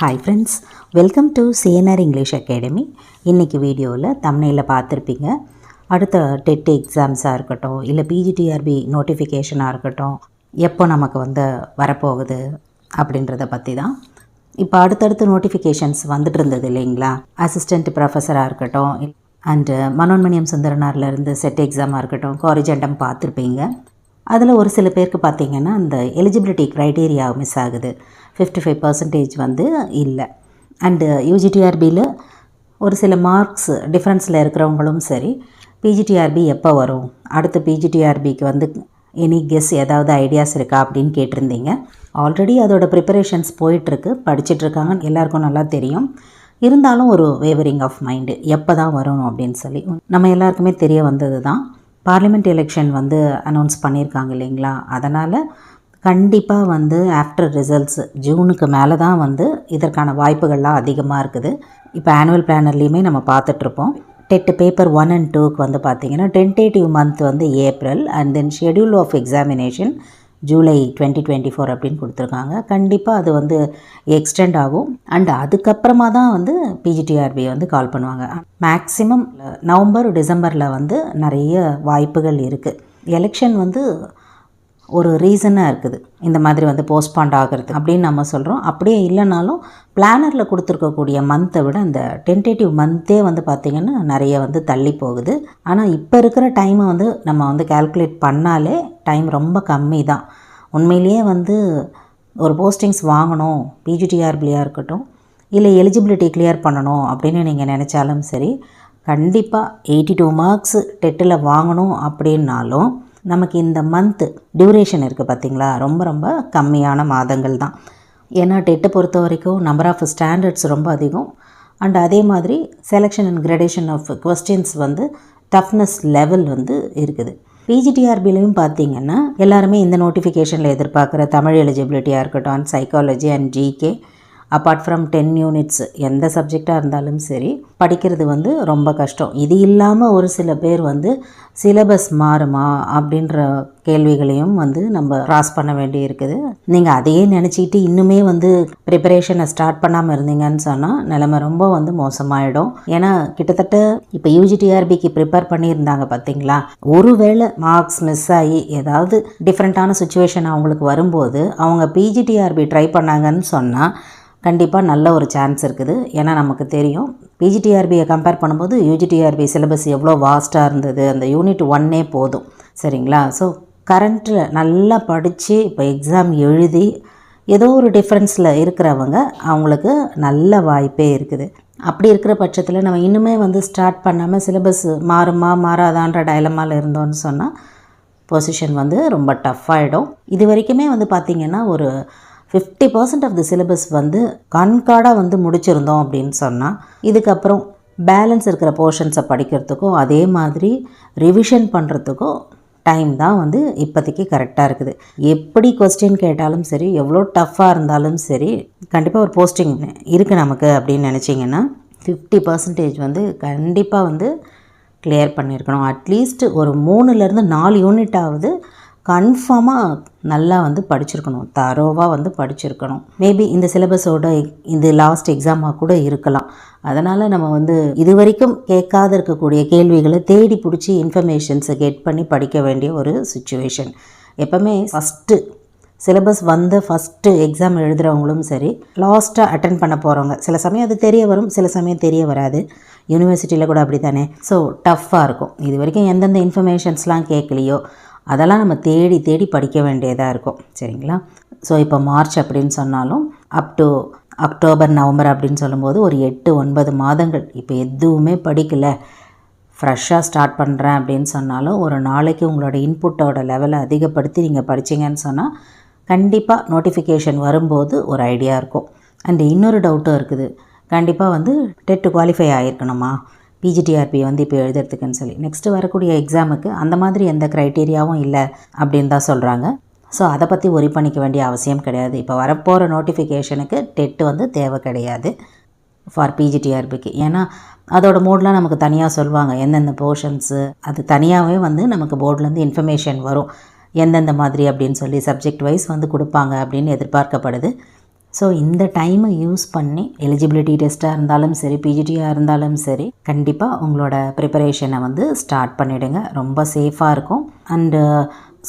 Hi friends, welcome to CNR English academy. இன்றைக்கி வீடியோவில் தம்ப்நெயிலில் பார்த்துருப்பீங்க. அடுத்த டெட் எக்ஸாம்ஸாக இருக்கட்டும், இல்லை பிஜிடிஆர்பி நோட்டிஃபிகேஷனாக இருக்கட்டும், எப்போ நமக்கு வரப்போகுது அப்படின்றத பற்றி தான். இப்போ அடுத்தடுத்து நோட்டிஃபிகேஷன்ஸ் வந்துட்டு இருந்தது இல்லைங்களா? அசிஸ்டண்ட் ப்ரொஃபஸராக இருக்கட்டும், அண்டு மனோன்மணியம் சுந்தரனார்லேருந்து செட் எக்ஸாமாக இருக்கட்டும், காரிஜெண்டம் பார்த்துருப்பீங்க. அதில் ஒரு சில பேருக்கு பார்த்திங்கன்னா அந்த எலிஜிபிலிட்டி க்ரைட்டீரியா மிஸ் ஆகுது. 55% இல்லை. அண்டு யூஜிடிஆர்பியில் ஒரு சில மார்க்ஸ் டிஃப்ரென்ஸில் இருக்கிறவங்களும் சரி, பிஜிடிஆர்பி எப்போ வரும், அடுத்து பிஜிடிஆர்பிக்கு எனி கெஸ் ஏதாவது ஐடியாஸ் இருக்கா அப்படின்னு கேட்டிருந்தீங்க. ஆல்ரெடி அதோட ப்ரிப்பரேஷன்ஸ் போயிட்டுருக்கு, படிச்சிட்ருக்காங்க, எல்லாருக்கும் நல்லா தெரியும். இருந்தாலும் ஒரு வேவரிங் ஆஃப் மைண்டு, எப்போ தான் வரணும் அப்படின்னு சொல்லி நம்ம எல்லாருக்குமே தெரிய வந்தது தான். பார்லிமெண்ட் எலெக்ஷன் அனௌன்ஸ் பண்ணியிருக்காங்க இல்லைங்களா? அதனால் கண்டிப்பாக ஆஃப்டர் ரிசல்ட்ஸ் ஜூனுக்கு மேலே தான் இதற்கான வாய்ப்புகள்லாம் அதிகமாக இருக்குது. இப்போ ஆனுவல் பிளானர்லேயுமே நம்ம பார்த்துட்ருப்போம். டெட் பேப்பர் 1 and 2க்கு பார்த்திங்கன்னா tentative month April, and then schedule of examination July 2024 அப்படின்னு கொடுத்துருக்காங்க. கண்டிப்பாக அது எக்ஸ்டெண்ட் ஆகும். அண்ட் அதுக்கப்புறமா தான் பிஜிடிஆர்பி கால் பண்ணுவாங்க. மேக்ஸிமம் நவம்பர் டிசம்பரில் நிறைய வாய்ப்புகள் இருக்குது. எலெக்ஷன் ஒரு ரீசனாக இருக்குது இந்த மாதிரி போஸ்ட்பாண்ட் ஆகிறது அப்படின்னு நம்ம சொல்கிறோம். அப்படியே இல்லைனாலும் பிளானரில் கொடுத்துருக்கக்கூடிய மந்த்தை விட அந்த டென்டேட்டிவ் மந்த்தே பார்த்திங்கன்னா நிறைய தள்ளி போகுது. ஆனால் இப்போ இருக்கிற டைமை நம்ம கால்குலேட் பண்ணாலே டைம் ரொம்ப கம்மி தான். உண்மையிலேயே ஒரு போஸ்டிங்ஸ் வாங்கணும், பிஜிடிஆர்பியாக இருக்கட்டும், இல்லை எலிஜிபிலிட்டி கிளியர் பண்ணணும் அப்படின்னு நீங்கள் நினச்சாலும் சரி, கண்டிப்பாக 82 மார்க்ஸ் டெட்டில் வாங்கணும் அப்படின்னாலும் நமக்கு இந்த மந்த்து டியூரேஷன் இருக்குது பார்த்திங்களா, ரொம்ப ரொம்ப கம்மியான மாதங்கள் தான். ஏன்னா டெட்டை பொறுத்த வரைக்கும் நம்பர் ஆஃப் ஸ்டாண்டர்ட்ஸ் ரொம்ப அதிகம். அண்ட் அதே மாதிரி selection and gradation of questions toughness level இருக்குது. பிஜிடிஆர்பிலையும் பார்த்திங்கன்னா எல்லாருமே இந்த நோட்டிஃபிகேஷனில் எதிர்பார்க்குற தமிழ் எலிஜிபிலிட்டியாக இருக்கட்டும், and psychology and GK, apart from 10 units எந்த சப்ஜெக்டாக இருந்தாலும் சரி படிக்கிறது ரொம்ப கஷ்டம். இது இல்லாமல் ஒரு சில பேர் சிலபஸ் மாறுமா அப்படின்ற கேள்விகளையும் நம்ம கிராஸ் பண்ண வேண்டி இருக்குது. நீங்கள் அதையே நினச்சிக்கிட்டு இன்னுமே ப்ரிப்பரேஷனை ஸ்டார்ட் பண்ணாமல் இருந்தீங்கன்னு சொன்னால் நிலைமை ரொம்ப மோசமாயிடும். ஏன்னா கிட்டத்தட்ட இப்போ யூஜிடிஆர்பிக்கு ப்ரிப்பேர் பண்ணியிருந்தாங்க பார்த்திங்களா, ஒருவேளை மார்க்ஸ் மிஸ் ஆகி ஏதாவது டிஃப்ரெண்ட்டான சுச்சுவேஷன் அவங்களுக்கு வரும்போது அவங்க பிஜிடிஆர்பி ட்ரை பண்ணாங்கன்னு சொன்னால் கண்டிப்பாக நல்ல ஒரு சான்ஸ் இருக்குது. ஏன்னா நமக்கு தெரியும் பிஜிடிஆர்பியை கம்பேர் பண்ணும்போது யூஜிடிஆர்பி சிலபஸ் எவ்வளோ வாஸ்ட்டாக இருந்தது. அந்த யூனிட் 1 போதும், சரிங்களா? ஸோ கரண்ட்டில் நல்லா படித்து இப்போ எக்ஸாம் எழுதி ஏதோ ஒரு டிஃப்ரென்ஸில் இருக்கிறவங்க அவங்களுக்கு நல்ல வாய்ப்பே இருக்குது. அப்படி இருக்கிற பட்சத்தில் நம்ம இன்னுமே ஸ்டார்ட் பண்ணாமல் சிலபஸ் மாறுமா மாறாதான்ற டைலமாவில் இருந்தோன்னு சொன்னால் பொசிஷன் ரொம்ப டஃப் ஆகிடும். இது வரைக்குமே பார்த்திங்கன்னா ஒரு 50% ஆஃப் த சிலபஸ் கண்காடாக முடிச்சிருந்தோம் அப்படின்னு சொன்னால் இதுக்கப்புறம் பேலன்ஸ் இருக்கிற போர்ஷன்ஸை படிக்கிறதுக்கும் அதே மாதிரி ரிவிஷன் பண்ணுறதுக்கும் டைம் தான் இப்போதைக்கு கரெக்டாக இருக்குது. எப்படி கொஸ்டின் கேட்டாலும் சரி, எவ்வளோ டஃப்பாக இருந்தாலும் சரி, கண்டிப்பாக ஒரு போஸ்டிங் இருக்குது நமக்கு அப்படின்னு நினச்சிங்கன்னா 50% கண்டிப்பாக கிளியர் பண்ணியிருக்கணும். அட்லீஸ்ட் ஒரு 3-4 யூனிட்டாவது கன்ஃபார்மாக நல்லா படிச்சிருக்கணும், தரோவாக படிச்சிருக்கணும். மேபி இந்த சிலபஸோட இது லாஸ்ட் எக்ஸாமாக கூட இருக்கலாம். அதனால் நம்ம இது வரைக்கும் கேட்காத இருக்கக்கூடிய கேள்விகளை தேடி பிடிச்சி இன்ஃபர்மேஷன்ஸை கெட் பண்ணி படிக்க வேண்டிய ஒரு சுச்சுவேஷன். எப்போவுமே ஃபஸ்ட்டு சிலபஸ் ஃபஸ்ட்டு எக்ஸாம் எழுதுகிறவங்களும் சரி, லாஸ்ட்டாக அட்டன் பண்ண போகிறவங்க சில சமயம் அது தெரிய வரும், சில சமயம் தெரிய வராது. யூனிவர்சிட்டியில் கூட அப்படி தானே. ஸோ டஃப்பாக இருக்கும். இது வரைக்கும் எந்தெந்த இன்ஃபர்மேஷன்ஸ்லாம் கேட்கலையோ அதெல்லாம் நம்ம தேடி தேடி படிக்க வேண்டியதாக இருக்கும், சரிங்களா? ஸோ இப்போ மார்ச் அப்படின்னு சொன்னாலும் அப் டு அக்டோபர் நவம்பர் அப்படின்னு சொல்லும்போது ஒரு 8-9 மாதங்கள். இப்போ எதுவுமே படிக்கலை, ஃப்ரெஷ்ஷாக ஸ்டார்ட் பண்ணுறேன் அப்படின்னு சொன்னாலும் ஒரு நாளைக்கு உங்களோட இன்புட்டோட லெவலை அதிகப்படுத்தி நீங்கள் படிச்சிங்கன்னு சொன்னால் கண்டிப்பாக நோட்டிஃபிகேஷன் வரும்போது ஒரு ஐடியா இருக்கும். அண்ட் இன்னொரு டவுட்டும் இருக்குது, கண்டிப்பாக டெட் குவாலிஃபை ஆகிருக்கணுமா பிஜிடிஆர்பி இப்போ எழுதுறதுக்குன்னு சொல்லி. நெக்ஸ்ட்டு வரக்கூடிய எக்ஸாமுக்கு அந்த மாதிரி எந்த க்ரைட்டீரியாவும் இல்லை அப்படின்னு தான் சொல்கிறாங்க. ஸோ அதை பற்றி ஒரி பண்ணிக்க வேண்டிய அவசியம் கிடையாது. இப்போ வரப்போகிற நோட்டிஃபிகேஷனுக்கு டெட்டு தேவை கிடையாது ஃபார் பிஜிடிஆர்பிக்கு. ஏன்னா அதோட மோட்லாம் நமக்கு தனியாக சொல்லுவாங்க, எந்தெந்த போர்ஷன்ஸு அது தனியாகவே நமக்கு போர்ட்லேருந்து இன்ஃபர்மேஷன் வரும் எந்தெந்த மாதிரி அப்படின்னு சொல்லி சப்ஜெக்ட் வைஸ் கொடுப்பாங்க அப்படின்னு எதிர்பார்க்கப்படுது. ஸோ இந்த டைமை யூஸ் பண்ணி எலிஜிபிலிட்டி டெஸ்ட்டாக இருந்தாலும் சரி, பிஜிடியாக இருந்தாலும் சரி, கண்டிப்பாக உங்களோட ப்ரிப்பரேஷனை வந்து ஸ்டார்ட் பண்ணிவிடுங்க. ரொம்ப சேஃபாக இருக்கும். அண்டு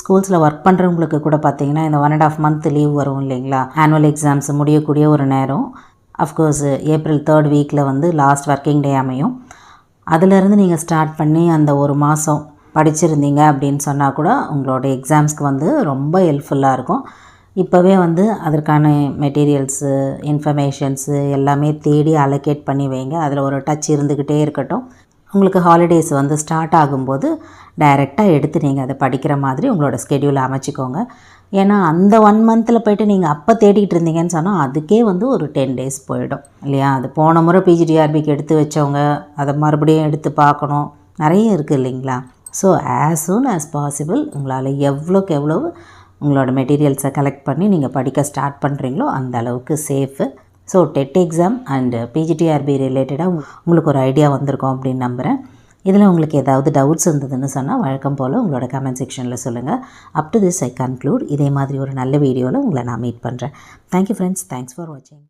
ஸ்கூல்ஸில் ஒர்க் பண்ணுறவங்களுக்கு கூட பார்த்திங்கன்னா இந்த 1.5 month லீவ் வரும் இல்லைங்களா, ஆனுவல் எக்ஸாம்ஸ் முடியக்கூடிய ஒரு நேரம். அஃப்கோர்ஸ் April 3rd வீக்கில் வந்து லாஸ்ட் ஒர்க்கிங் டே அமையும். அதிலேருந்து நீங்கள் ஸ்டார்ட் பண்ணி அந்த ஒரு மாதம் படிச்சிருந்தீங்க அப்படின்னு சொன்னால் கூட உங்களோட எக்ஸாம்ஸ்க்கு வந்து ரொம்ப ஹெல்ப்ஃபுல்லாக இருக்கும். இப்போவே வந்து அதற்கான மெட்டீரியல்ஸு, இன்ஃபர்மேஷன்ஸு எல்லாமே தேடி அலோகேட் பண்ணி வைங்க. அதில் ஒரு டச் இருந்துக்கிட்டே இருக்கட்டும். உங்களுக்கு ஹாலிடேஸ் வந்து ஸ்டார்ட் ஆகும்போது டைரெக்டாக எடுத்து நீங்கள் அதை படிக்கிற மாதிரி உங்களோட ஸ்கெடியூலை அமைச்சிக்கோங்க. ஏன்னா அந்த 1 monthல் போய்ட்டு நீங்கள் அப்போ தேடிக்கிட்டு இருந்தீங்கன்னு சொன்னால் அதுக்கே வந்து ஒரு 10 days போயிடும் இல்லையா. அது போன முறை பிஜிடிஆர்பிக்கு எடுத்து வச்சவங்க அதை மறுபடியும் எடுத்து பார்க்கணும், நிறைய இருக்குது இல்லைங்களா. So as soon as possible உங்களால் எவ்வளோக்கு எவ்வளோ உங்களோட மெட்டீரியல்ஸை கலெக்ட் பண்ணி நீங்கள் படிக்க ஸ்டார்ட் பண்ணுறீங்களோ அந்த அளவுக்கு safe. So TET exam and PGTRB ரிலேட்டடாக உங்களுக்கு ஒரு ஐடியா வந்திருக்கோம் அப்படின்னு நம்புகிறேன். இதில் உங்களுக்கு ஏதாவது டவுட்ஸ் இருந்ததுன்னு சொன்னால் வழக்கம் போல் உங்களோட கமெண்ட் செக்ஷனில் சொல்லுங்கள். Up to this I conclude. இதே மாதிரி ஒரு நல்ல வீடியோவில் உங்களை நான் மீட் பண்ணுறேன். Thank you friends. தேங்க்ஸ் ஃபார் வாட்சிங்.